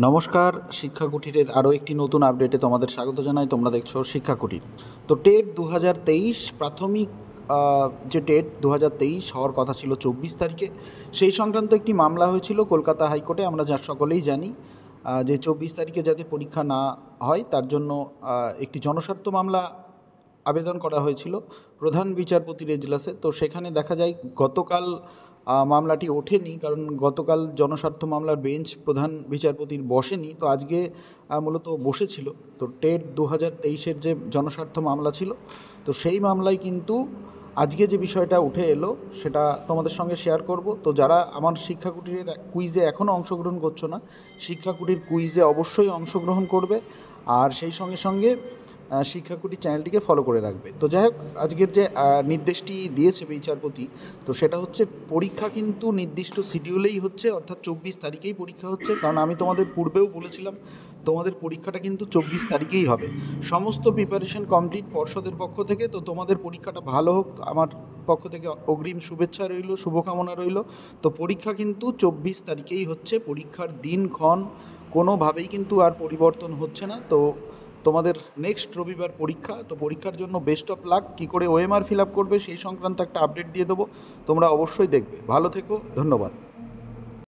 নমস্কার, শিক্ষা কুটিরের আরও একটি নতুন আপডেটে তোমাদের স্বাগত জানাই। তোমরা দেখছো শিক্ষা কুটির। তো টেট 2023 প্রাথমিক যে টেট 2023 হওয়ার কথা ছিল 24 তারিখে, সেই সংক্রান্ত একটি মামলা হয়েছিল কলকাতা হাইকোর্টে। আমরা যা সকলেই জানি যে 24 তারিখে যাতে পরীক্ষা না হয় তার জন্য একটি জনস্বার্থ মামলা আবেদন করা হয়েছিল প্রধান বিচারপতির এজলাসে। তো সেখানে দেখা যায় গতকাল মামলাটি ওঠেনি, কারণ গতকাল জনস্বার্থ মামলার বেঞ্চ প্রধান বিচারপতির বসেনি। তো আজকে মূলত বসেছিল। তো টেট 2023-এর যে জনস্বার্থ মামলা ছিল, তো সেই মামলায় কিন্তু আজকে যে বিষয়টা উঠে এলো সেটা তোমাদের সঙ্গে শেয়ার করব। তো যারা আমার শিক্ষা কুটিরের কুইজে এখনও অংশগ্রহণ করছো না, শিক্ষা কুটির কুইজে অবশ্যই অংশগ্রহণ করবে, আর সেই সঙ্গে সঙ্গে শিক্ষা কুটির চ্যানেলটিকে ফলো করে রাখবে। তো যাই হোক, আজকের যে নির্দেশটি দিয়েছে বিচারপতি, তো সেটা হচ্ছে পরীক্ষা কিন্তু নির্দিষ্ট শিডিউলেই হচ্ছে, অর্থাৎ 24 তারিখেই পরীক্ষা হচ্ছে। কারণ আমি তোমাদের পূর্বেও বলেছিলাম তোমাদের পরীক্ষাটা কিন্তু 24 তারিখেই হবে। সমস্ত প্রিপারেশন কমপ্লিট পর্ষদের পক্ষ থেকে। তো তোমাদের পরীক্ষাটা ভালো হোক, আমার পক্ষ থেকে অগ্রিম শুভেচ্ছা রইল, শুভকামনা রইল। তো পরীক্ষা কিন্তু 24 তারিখেই হচ্ছে। পরীক্ষার দিনক্ষণ কোনোভাবেই কিন্তু আর পরিবর্তন হচ্ছে না। তো তোমাদের নেক্সট রবিবার পরীক্ষা। তো পরীক্ষার জন্য বেস্ট অফ লাক। কী করে ওএমআর ফিল আপ করবে সেই সংক্রান্ত একটা আপডেট দিয়ে দেবো, তোমরা অবশ্যই দেখবে। ভালো থেকো, ধন্যবাদ।